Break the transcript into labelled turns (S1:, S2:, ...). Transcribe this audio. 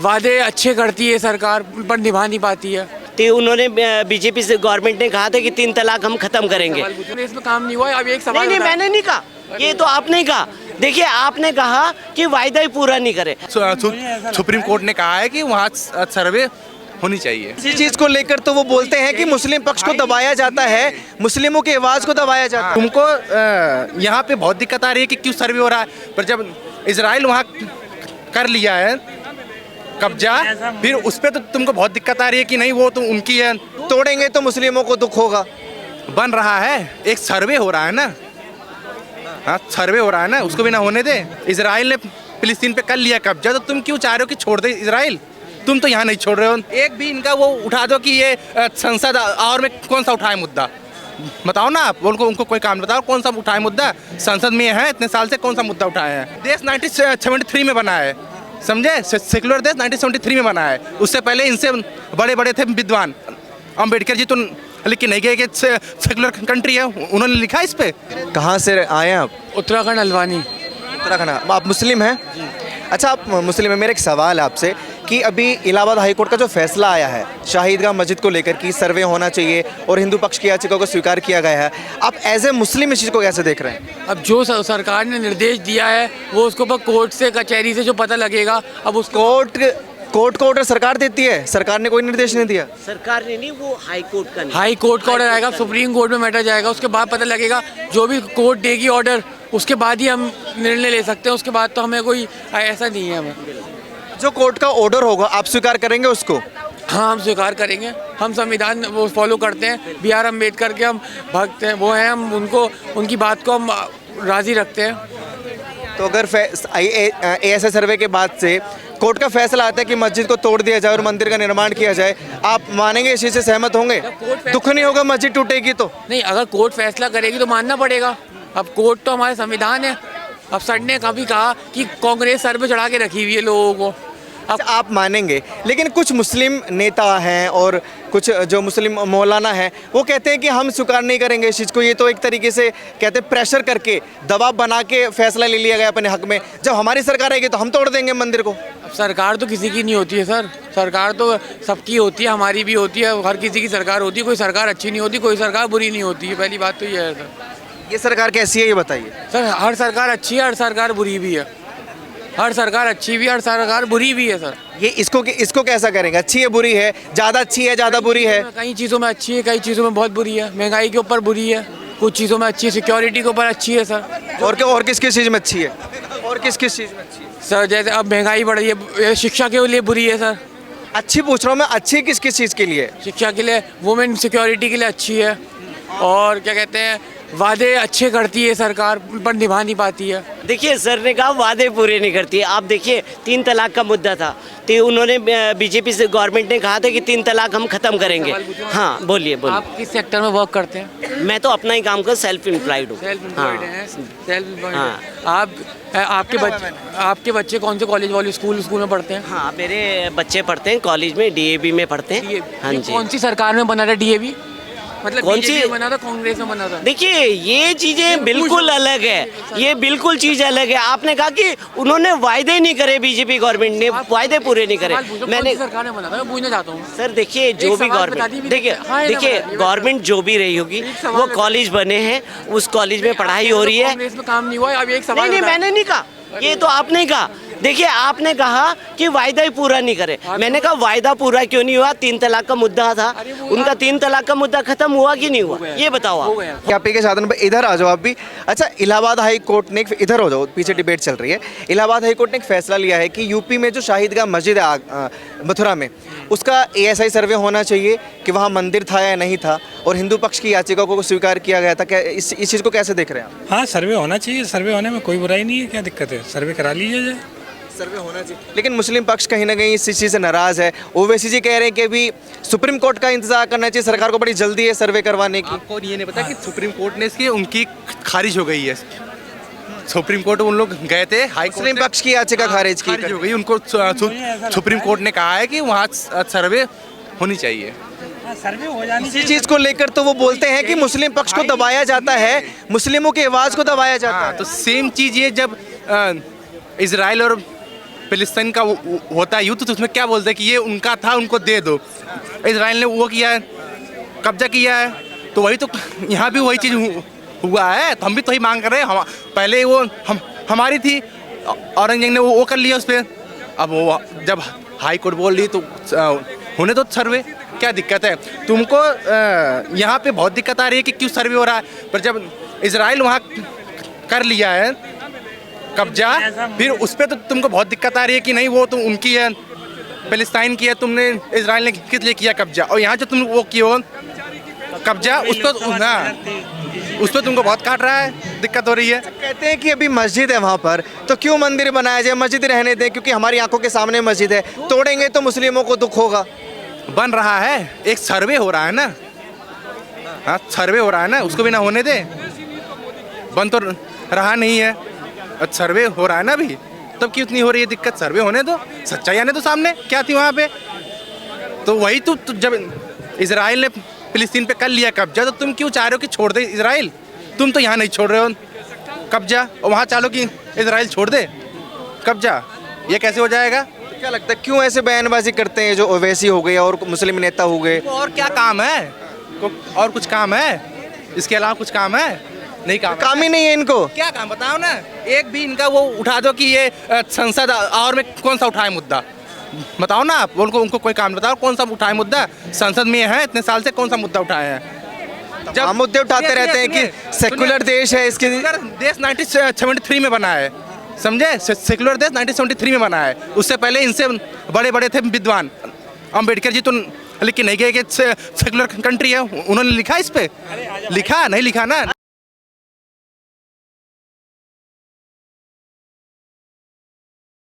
S1: वादे अच्छे करती है सरकार पर निभा नहीं पाती है।
S2: तो उन्होंने बीजेपी से गवर्नमेंट ने कहा था कि 3 तलाक हम खत्म करेंगे।
S1: इसमें काम नहीं हुआ। अब एक सवाल
S2: नहीं, मैंने नहीं कहा, ये तो आपने कहा। देखिए, आपने कहा कि वायदा ही पूरा नहीं करे।
S3: सुप्रीम कोर्ट ने कहा है कि वहाँ सर्वे होनी चाहिए।
S4: इसी चीज को लेकर तो वो बोलते हैं कि मुस्लिम पक्ष को दबाया जाता है, मुस्लिमों की आवाज को दबाया जाता है।
S3: तुमको यहाँ पे बहुत दिक्कत आ रही है कि क्यों सर्वे हो रहा है, पर जब इजराइल वहाँ कर लिया है कब्जा, फिर उस पर तो तुमको बहुत दिक्कत आ रही है कि नहीं वो तो उनकी है,
S4: तोड़ेंगे तो मुस्लिमों को दुख होगा।
S3: बन रहा है, एक सर्वे हो रहा है ना। हाँ, सर्वे हो रहा है ना, उसको भी ना होने दे। इजराइल ने फिलिस्तीन पे कर लिया कब्जा, तो तुम क्यों चाह रहे हो कि छोड़ दे इजराइल? तुम तो यहाँ नहीं छोड़ रहे हो। एक भी इनका वो उठा दो कि ये संसद और में कौन सा उठाए मुद्दा, बताओ ना आप। उनको कोई काम बताओ, कौन सा उठाए मुद्दा? संसद में है इतने साल से, कौन सा मुद्दा उठाए हैं? देश 1973 में बना है, समझे? सेकुलर देश 1973 में बना है। उससे पहले इनसे बड़े बड़े थे विद्वान। अम्बेडकर जी तो लिख के नहीं गए कि सेकुलर कंट्री है, उन्होंने लिखा इस पे।
S4: कहाँ से आए हैं आप?
S1: उत्तराखंड हल्द्वानी।
S4: उत्तराखंड। आप मुस्लिम हैं? अच्छा, आप मुस्लिम हैं। मेरा एक सवाल है आपसे कि अभी इलाहाबाद हाईकोर्ट का जो फैसला आया है शाहीदगाह मस्जिद को लेकर कि सर्वे होना चाहिए और हिंदू पक्ष की याचिका को स्वीकार किया गया है, आप एज ए मुस्लिम इस चीज़ को कैसे देख रहे हैं?
S1: अब जो सरकार ने निर्देश दिया है वो उसको ऊपर कोर्ट से कचहरी से जो पता लगेगा। अब उस
S4: कोर्ट का ऑर्डर सरकार देती है, सरकार ने कोई निर्देश नहीं दिया।
S2: सरकार ने नहीं, वो हाई कोर्ट का नहीं।
S1: हाई कोर्ट का ऑर्डर आएगा, सुप्रीम कोर्ट में मैटर जाएगा, उसके बाद पता लगेगा। जो भी कोर्ट देगी ऑर्डर, उसके बाद ही हम निर्णय ले सकते हैं। उसके बाद तो हमें कोई ऐसा नहीं है। हमें
S4: जो कोर्ट का ऑर्डर होगा आप स्वीकार करेंगे उसको?
S1: हाँ, हम स्वीकार करेंगे। हम संविधान वो फॉलो करते हैं, B.R. अम्बेडकर के हम भक्त हैं, वो हैं। हम उनकी बात को हम राजी रखते हैं।
S4: तो अगर ASI सर्वे के बाद से कोर्ट का फैसला आता है कि मस्जिद को तोड़ दिया जाए और मंदिर का निर्माण किया जाए, आप मानेंगे, इस चीज़ से सहमत होंगे? दुख नहीं होगा मस्जिद टूटेगी तो?
S1: नहीं, अगर कोर्ट फैसला करेगी तो मानना पड़ेगा। अब कोर्ट तो हमारे संविधान है। अब सर ने कभी कहा कि कांग्रेस सर पे चढ़ा के रखी हुई है लोगों को।
S4: अब आप मानेंगे, लेकिन कुछ मुस्लिम नेता हैं और कुछ जो मुस्लिम मौलाना हैं वो कहते हैं कि हम स्वीकार नहीं करेंगे इस चीज़ को। ये तो एक तरीके से कहते हैं प्रेशर करके, दबाव बना के फैसला ले लिया गया अपने हक में। जब हमारी सरकार आएगी तो हम तोड़ देंगे मंदिर को।
S1: अब सरकार तो किसी की नहीं होती है सर, सरकार तो सबकी होती है, हमारी भी होती है, हर किसी की सरकार होती है। कोई सरकार अच्छी नहीं होती, कोई सरकार बुरी नहीं होती है। पहली बात तो ये है सर।
S4: ये सरकार कैसी है ये बताइए?
S1: सर, हर सरकार अच्छी है, हर सरकार बुरी भी है। हर सरकार अच्छी भी है, हर सरकार बुरी भी है सर।
S4: ये इसको कैसा करेंगे? अच्छी है, बुरी है, ज़्यादा अच्छी है, ज़्यादा बुरी है?
S1: कई चीज़ों में अच्छी है, कई चीज़ों में बहुत बुरी है। महंगाई के ऊपर बुरी है, कुछ चीज़ों में अच्छी है, सिक्योरिटी के ऊपर अच्छी है सर।
S4: और किस किस चीज़ में अच्छी है? और किस किस चीज़ में अच्छी है
S1: सर? जैसे अब महंगाई बढ़ रही है, शिक्षा के लिए बुरी है सर।
S4: अच्छी पूछ रहा हूँ मैं, अच्छी किस किस चीज़ के लिए?
S1: शिक्षा के लिए, वुमेन सिक्योरिटी के लिए अच्छी है। और क्या कहते हैं, वादे अच्छे करती है सरकार पर निभा नहीं पाती है।
S2: देखिए, सर ने कहा वादे पूरे नहीं करती है। आप देखिए, 3 तलाक का मुद्दा था, तो उन्होंने बीजेपी से गवर्नमेंट ने कहा था कि 3 तलाक हम खत्म करेंगे। हाँ, बोलिए।
S1: आप किस सेक्टर में वर्क करते हैं?
S2: मैं तो अपना ही काम कर, सेल्फ एम्प्लॉयड हूँ।
S1: आपके बच्चे कौन से कॉलेज स्कूल में पढ़ते हैं?
S2: हाँ, मेरे बच्चे पढ़ते हैं कॉलेज में, DAV में पढ़ते हैं। हाँ जी।
S1: कौन सी सरकार में बना था DAV? मतलब
S2: कौन सी
S1: बना था? कांग्रेस में बना था।
S2: देखिए, ये चीजें बिल्कुल अलग है, ये बिल्कुल चीज अलग है। आपने कहा कि उन्होंने वायदे नहीं करे, बीजेपी गवर्नमेंट ने वायदे पूरे नहीं करे। मैंने
S1: सरकार ने बना था, मैं पूछना चाहता हूँ
S2: सर। देखिए, जो भी गवर्नमेंट, देखिए गवर्नमेंट जो भी रही होगी, वो कॉलेज बने हैं, उस कॉलेज में पढ़ाई हो रही है।
S1: कांग्रेस में काम नहीं हुआ। अब एक सवाल
S2: नहीं, मैंने नहीं कहा, ये तो आपने कहा। देखिए, आपने कहा कि वायदा ही पूरा नहीं करे। मैंने कहा वायदा पूरा क्यों नहीं हुआ? 3 तलाक का मुद्दा था, उनका 3 तलाक का मुद्दा खत्म हुआ कि नहीं हुआ, ये बताओ आप।
S4: आप के साधन पर इधर आ जाओ आप भी। अच्छा, इलाहाबाद हाई कोर्ट ने, इधर हो जाओ, पीछे डिबेट चल रही है। इलाहाबाद हाई कोर्ट ने एक फैसला लिया है कि यूपी में जो शाहीदगाह मस्जिद है मथुरा में, उसका ASI सर्वे होना चाहिए कि वहाँ मंदिर था या नहीं था, और हिंदू पक्ष की याचिका को स्वीकार किया गया था। क्या इस चीज़ को कैसे देख रहे हैं आप?
S5: हाँ, सर्वे होना चाहिए, सर्वे होने में कोई बुराई नहीं है, क्या दिक्कत है? सर्वे करा लीजिए।
S4: सर्वे होना चाहिए, लेकिन मुस्लिम पक्ष कहीं ना कहीं इस चीज़ से नाराज़ है। ओवैसी जी कह रहे हैं कि अभी सुप्रीम कोर्ट का इंतजार करना चाहिए, सरकार को बड़ी जल्दी है सर्वे करवाने की।
S3: आपको ये नहीं पता कि सुप्रीम कोर्ट ने इसकी उनकी खारिज हो गई है। सुप्रीम कोर्ट उन लोग गए थे, हाई
S4: मुस्लिम पक्ष की याचिका खारिज
S3: हो गई। उनको सुप्रीम कोर्ट ने कहा है कि वहाँ सर्वे होनी चाहिए।
S5: सर्वे हो जानी
S4: इसी चीज़ को लेकर तो वो बोलते हैं कि मुस्लिम पक्ष को दबाया जाता है, मुस्लिमों की आवाज़ को दबाया जाता है।
S3: तो सेम चीज़ ये जब इजराइल और फिलिस्तीन का होता है युद्ध, तो उसमें क्या बोलते हैं कि ये उनका था, उनको दे दो। इजराइल ने वो किया है, कब्जा किया है, तो वही तो यहाँ भी वही चीज़ हुआ है। तो हम भी तो ही मांग कर रहे हैं। हम पहले वो हमारी थी, औरंगजेब ने वो कर लिया उस पर। अब वो जब हाई कोर्ट बोल रही तो होने दो सर्वे, क्या दिक्कत है तुमको? यहाँ पे बहुत दिक्कत आ रही है कि क्यों सर्वे हो रहा है, पर जब इजराइल वहाँ कर लिया है कब्जा, फिर उस पर तो तुमको बहुत दिक्कत आ रही है कि नहीं वो तो उनकी है, फिलिस्तीन की है, तुमने इजराइल ने किस लिए किया कब्जा? और यहाँ जो तुम वो किए हो कब्जा, उस पर तुमको बहुत काट रहा है, दिक्कत हो रही है।
S4: कहते हैं कि अभी मस्जिद है वहाँ पर, तो क्यों मंदिर बनाया जाए? मस्जिद रहने दें, क्योंकि हमारी आंखों के सामने मस्जिद है, तोड़ेंगे तो मुस्लिमों को दुख होगा।
S3: बन रहा है, एक सर्वे हो रहा है ना, हाँ सर्वे हो रहा है ना, उसको भी ना होने दे। बन तो रहा नहीं है, सर्वे हो रहा है ना अभी, तब क्यों इतनी हो रही है दिक्कत? सर्वे होने दो, सच्चाई आने दो सामने, क्या थी वहाँ पे। तो वही तो जब इजराइल ने फिलिस्तीन पे कर लिया कब्जा, तो तुम क्यों चाह रहे हो कि छोड़ दे इजराइल? तुम तो यहाँ नहीं छोड़ रहे हो कब्जा, और वहाँ चालो कि इजराइल छोड़ दे कब्जा, ये कैसे हो जाएगा?
S4: तो क्या लगता है क्यों ऐसे बयानबाजी करते हैं जो ओवैसी हो गए और मुस्लिम नेता हो गए?
S3: और क्या काम है? और कुछ काम है? इसके अलावा कुछ काम है? नहीं काम
S4: ही नहीं है इनको।
S3: क्या काम बताओ ना, एक भी इनका वो उठा दो कि ये संसद और में कौन सा उठाए मुद्दा, बताओ ना आप। उनको कोई काम बताओ, कौन सा उठाए मुद्दा? संसद में है इतने साल से, कौन सा मुद्दा उठाए हैं?
S4: जब हम मुद्दे उठाते रहते हैं कि सेकुलर देश है, इसके
S3: देश 1973 में बना है, समझे? सेकुलर देश 1973 में बना है। उससे पहले इनसे बड़े बड़े थे विद्वान। अम्बेडकर जी तो लिख के नहीं गए कि सेकुलर कंट्री है, उन्होंने लिखा इस पे? लिखा नहीं, लिखा ना।